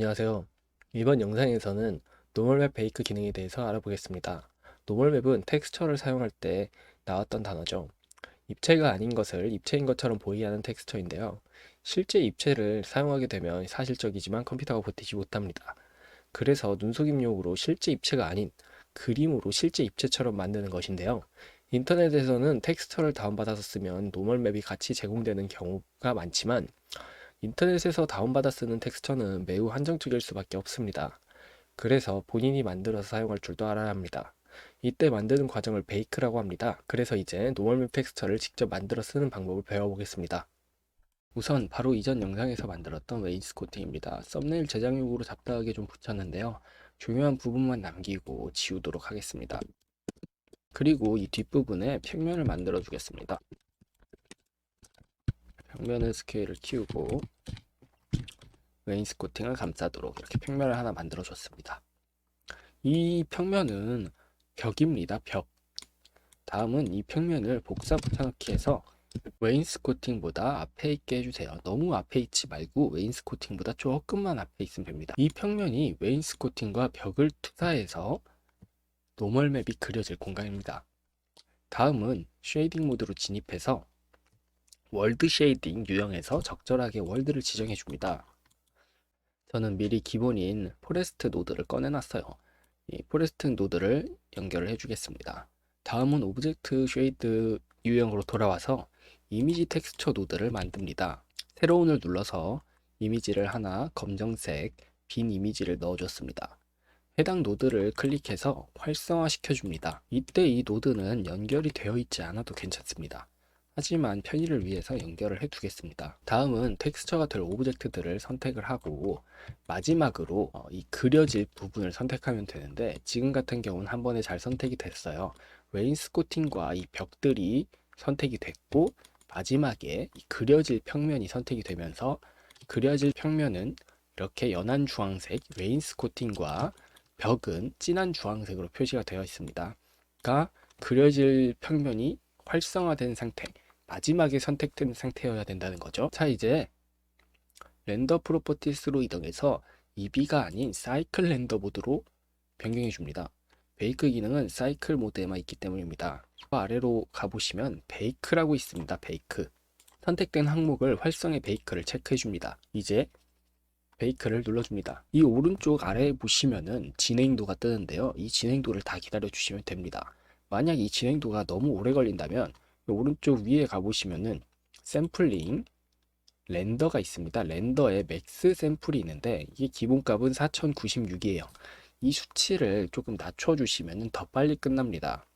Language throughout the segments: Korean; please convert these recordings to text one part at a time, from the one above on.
안녕하세요. 이번 영상에서는 노멀맵 베이크 기능에 대해서 알아보겠습니다. 노멀맵은 텍스처를 사용할 때 나왔던 단어죠. 입체가 아닌 것을 입체인 것처럼 보이게 하는 텍스처인데요. 실제 입체를 사용하게 되면 사실적이지만 컴퓨터가 버티지 못합니다. 그래서 눈속임용으로 실제 입체가 아닌 그림으로 실제 입체처럼 만드는 것인데요. 인터넷에서는 텍스처를 다운받아서 쓰면 노멀맵이 같이 제공되는 경우가 많지만 인터넷에서 다운받아 쓰는 텍스처는 매우 한정적일 수밖에 없습니다. 그래서 본인이 만들어서 사용할 줄도 알아야 합니다. 이때 만드는 과정을 베이크라고 합니다. 그래서 이제 노멀맵 텍스처를 직접 만들어 쓰는 방법을 배워보겠습니다. 우선 바로 이전 영상에서 만들었던 웨인스코팅입니다. 썸네일 제작용으로 잡다하게 좀 붙였는데요. 중요한 부분만 남기고 지우도록 하겠습니다. 그리고 이 뒷부분에 평면을 만들어 주겠습니다. 평면의 스케일을 키우고 웨인스코팅을 감싸도록 이렇게 평면을 하나 만들어 줬습니다. 이 평면은 벽입니다. 벽. 다음은 이 평면을 복사 붙여넣기 해서 웨인스코팅보다 앞에 있게 해주세요. 너무 앞에 있지 말고 웨인스코팅보다 조금만 앞에 있으면 됩니다. 이 평면이 웨인스코팅과 벽을 투사해서 노멀맵이 그려질 공간입니다. 다음은 쉐이딩 모드로 진입해서 월드 쉐이딩 유형에서 적절하게 월드를 지정해 줍니다. 저는 미리 기본인 포레스트 노드를 꺼내놨어요. 이 포레스트 노드를 연결을 해주겠습니다. 다음은 오브젝트 쉐이드 유형으로 돌아와서 이미지 텍스처 노드를 만듭니다. 새로운을 눌러서 이미지를 하나 검정색 빈 이미지를 넣어줬습니다. 해당 노드를 클릭해서 활성화 시켜줍니다. 이때 이 노드는 연결이 되어 있지 않아도 괜찮습니다. 하지만 편의를 위해서 연결을 해 두겠습니다. 다음은 텍스처가 될 오브젝트들을 선택을 하고 마지막으로 이 그려질 부분을 선택하면 되는데 지금 같은 경우는 한 번에 잘 선택이 됐어요. 웨인스코팅과 이 벽들이 선택이 됐고 마지막에 이 그려질 평면이 선택이 되면서 그려질 평면은 이렇게 연한 주황색 웨인스코팅과 벽은 진한 주황색으로 표시가 되어 있습니다. 그러니까 그려질 평면이 활성화된 상태, 마지막에 선택된 상태여야 된다는 거죠. 자, 이제 렌더 프로퍼티스로 이동해서 EB가 아닌 사이클 렌더 모드로 변경해 줍니다. 베이크 기능은 사이클 모드에만 있기 때문입니다. 아래로 가보시면 베이크라고 있습니다. 베이크. 선택된 항목을 활성의 베이크를 체크해 줍니다. 이제 베이크를 눌러줍니다. 이 오른쪽 아래에 보시면은 진행도가 뜨는데요. 이 진행도를 다 기다려 주시면 됩니다. 만약 이 진행도가 너무 오래 걸린다면 오른쪽 위에 가보시면은 샘플링 렌더가 있습니다. 렌더에 맥스 샘플이 있는데 이게 기본값은 4096이에요. 이 수치를 조금 낮춰주시면 더 빨리 끝납니다.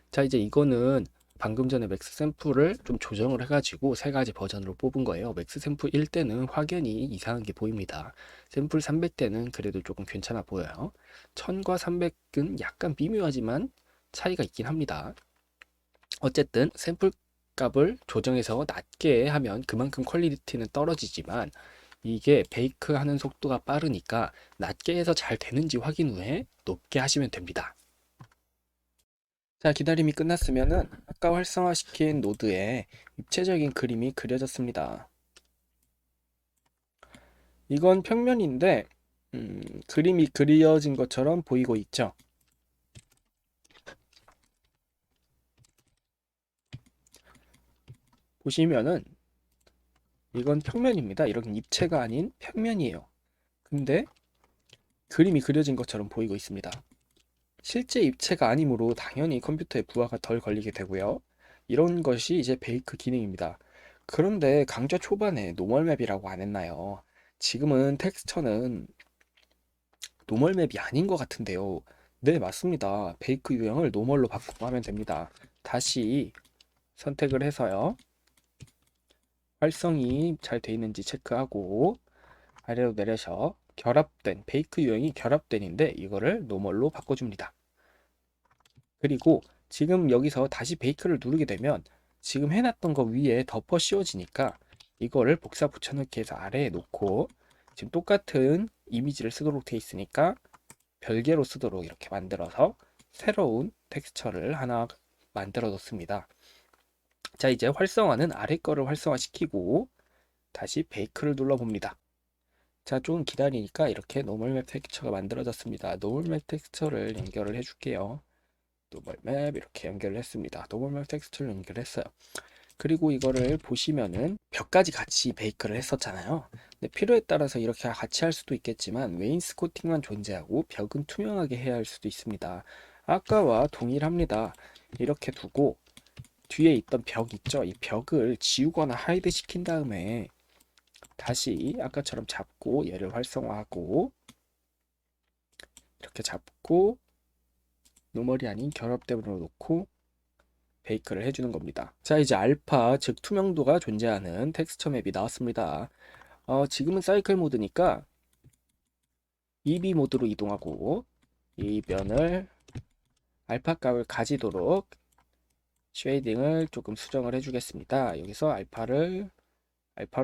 자, 이제 이거는 방금 전에 맥스 샘플을 좀 조정을 해가지고 세 가지 버전으로 뽑은 거예요. 맥스 샘플 1 때는 확연히 이상한 게 보입니다. 샘플 300 때는 그래도 조금 괜찮아 보여요. 1000과 300은 약간 미묘하지만 차이가 있긴 합니다. 어쨌든 샘플 값을 조정해서 낮게 하면 그만큼 퀄리티는 떨어지지만 이게 베이크 하는 속도가 빠르니까 낮게 해서 잘 되는지 확인 후에 높게 하시면 됩니다. 자, 기다림이 끝났으면은 아까 활성화시킨 노드에 입체적인 그림이 그려졌습니다. 이건 평면인데 그림이 그려진 것처럼 보이고 있죠. 보시면은 이건 평면입니다. 이런 입체가 아닌 평면이에요. 근데 그림이 그려진 것처럼 보이고 있습니다. 실제 입체가 아니므로 당연히 컴퓨터에 부하가 덜 걸리게 되고요. 이런 것이 이제 베이크 기능입니다. 그런데 강좌 초반에 노멀맵이라고 안 했나요? 지금은 텍스처는 노멀맵이 아닌 것 같은데요. 네, 맞습니다. 베이크 유형을 노멀로 바꾸고 하면 됩니다. 다시 선택을 해서요. 활성이 잘 돼 있는지 체크하고 아래로 내려서 결합된 베이크 유형이 결합된인데 이거를 노멀로 바꿔줍니다. 그리고 지금 여기서 다시 베이크를 누르게 되면 지금 해놨던 거 위에 덮어 씌워지니까 이거를 복사 붙여넣기 해서 아래에 놓고 지금 똑같은 이미지를 쓰도록 돼 있으니까 별개로 쓰도록 이렇게 만들어서 새로운 텍스처를 하나 만들어 놓습니다. 자, 이제 활성화는 아래 거를 활성화시키고 다시 베이크를 눌러 봅니다. 자, 좀 기다리니까 이렇게 노멀 맵 텍스처가 만들어졌습니다. 노멀 맵 텍스처를 연결을 해줄게요. 노멀 맵 이렇게 연결을 했습니다. 노멀 맵 텍스처를 연결했어요. 그리고 이거를 보시면은 벽까지 같이 베이크를 했었잖아요. 근데 필요에 따라서 이렇게 같이 할 수도 있겠지만 웨인스코팅만 존재하고 벽은 투명하게 해야 할 수도 있습니다. 아까와 동일합니다. 이렇게 두고 뒤에 있던 벽 있죠? 이 벽을 지우거나 하이드 시킨 다음에 다시 아까처럼 잡고 얘를 활성화하고 이렇게 잡고 노멀이 아닌 결합대으로 놓고 베이크를 해주는 겁니다. 자, 이제 알파, 즉 투명도가 존재하는 텍스처 맵이 나왔습니다. 지금은 사이클 모드니까 EB 모드로 이동하고 이 면을 알파 값을 가지도록 쉐이딩을 조금 수정을 해주겠습니다. 여기서 알파로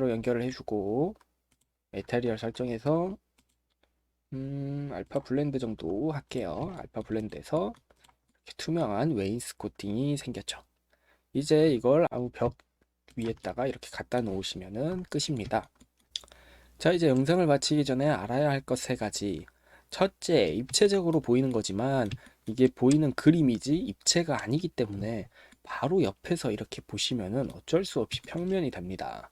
연결을 해주고 메테리얼 설정해서 알파 블렌드 정도 할게요. 알파 블렌드에서 이렇게 투명한 웨인스코팅이 생겼죠. 이제 이걸 아무 벽 위에다가 이렇게 갖다 놓으시면은 끝입니다. 자, 이제 영상을 마치기 전에 알아야 할 것 세 가지. 첫째, 입체적으로 보이는 거지만 이게 보이는 그림이지 입체가 아니기 때문에 바로 옆에서 이렇게 보시면은 어쩔 수 없이 평면이 됩니다.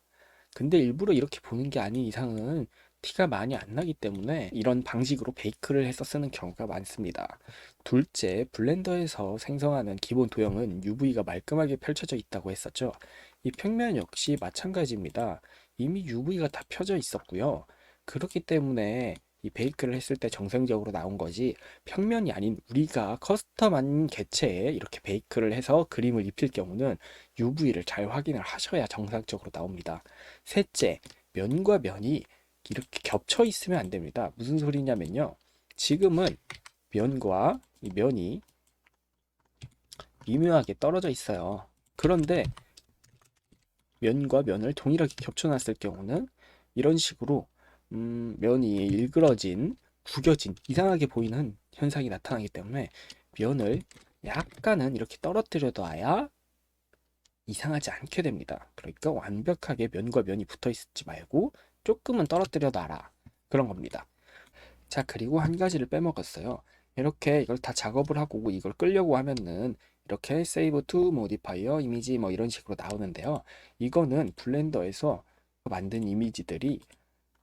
근데 일부러 이렇게 보는 게 아닌 이상은 티가 많이 안 나기 때문에 이런 방식으로 베이크를 해서 쓰는 경우가 많습니다. 둘째, 블렌더에서 생성하는 기본 도형은 UV가 말끔하게 펼쳐져 있다고 했었죠. 이 평면 역시 마찬가지입니다. 이미 UV가 다 펴져 있었고요. 그렇기 때문에 이 베이크를 했을 때 정상적으로 나온 거지 평면이 아닌 우리가 커스텀한 개체에 이렇게 베이크를 해서 그림을 입힐 경우는 UV를 잘 확인을 하셔야 정상적으로 나옵니다. 셋째, 면과 면이 이렇게 겹쳐 있으면 안 됩니다. 무슨 소리냐면요. 지금은 면과 이 면이 미묘하게 떨어져 있어요. 그런데 면과 면을 동일하게 겹쳐놨을 경우는 이런 식으로 면이 일그러진, 구겨진, 이상하게 보이는 현상이 나타나기 때문에 면을 약간은 이렇게 떨어뜨려 놔야 이상하지 않게 됩니다. 그러니까 완벽하게 면과 면이 붙어 있지 말고 조금은 떨어뜨려 놔라. 그런 겁니다. 자, 그리고 한 가지를 빼먹었어요. 이렇게 이걸 다 작업을 하고 이걸 끌려고 하면은 이렇게 Save to Modifier 이미지 뭐 이런 식으로 나오는데요. 이거는 블렌더에서 만든 이미지들이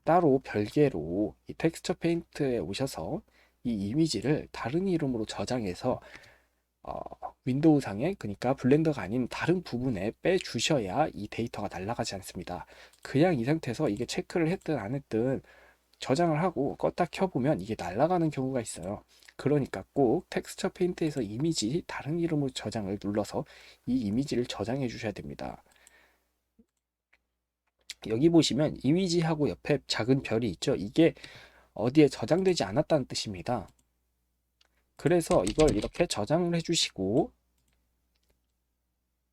따로 별개로 이 텍스처 페인트에 오셔서 이 이미지를 다른 이름으로 저장해서 어, 윈도우 상에 그러니까 블렌더가 아닌 다른 부분에 빼주셔야 이 데이터가 날아가지 않습니다. 그냥 이 상태에서 이게 체크를 했든 안 했든 저장을 하고 껐다 켜보면 이게 날아가는 경우가 있어요. 그러니까 꼭 텍스처 페인트에서 이미지 다른 이름으로 저장을 눌러서 이 이미지를 저장해 주셔야 됩니다. 여기 보시면 이미지하고 옆에 작은 별이 있죠. 이게 어디에 저장되지 않았다는 뜻입니다. 그래서 이걸 이렇게 저장을 해주시고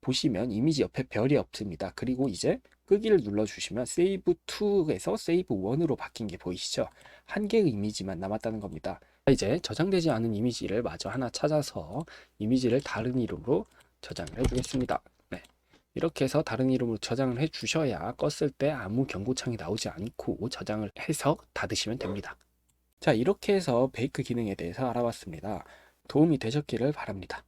보시면 이미지 옆에 별이 없습니다. 그리고 이제 끄기를 눌러주시면 Save to에서 Save 1으로 바뀐 게 보이시죠? 한 개의 이미지만 남았다는 겁니다. 이제 저장되지 않은 이미지를 마저 하나 찾아서 이미지를 다른 이름으로 저장을 해주겠습니다. 네. 이렇게 해서 다른 이름으로 저장을 해주셔야 껐을 때 아무 경고창이 나오지 않고 저장을 해서 닫으시면 됩니다. 자, 이렇게 해서 베이크 기능에 대해서 알아봤습니다. 도움이 되셨기를 바랍니다.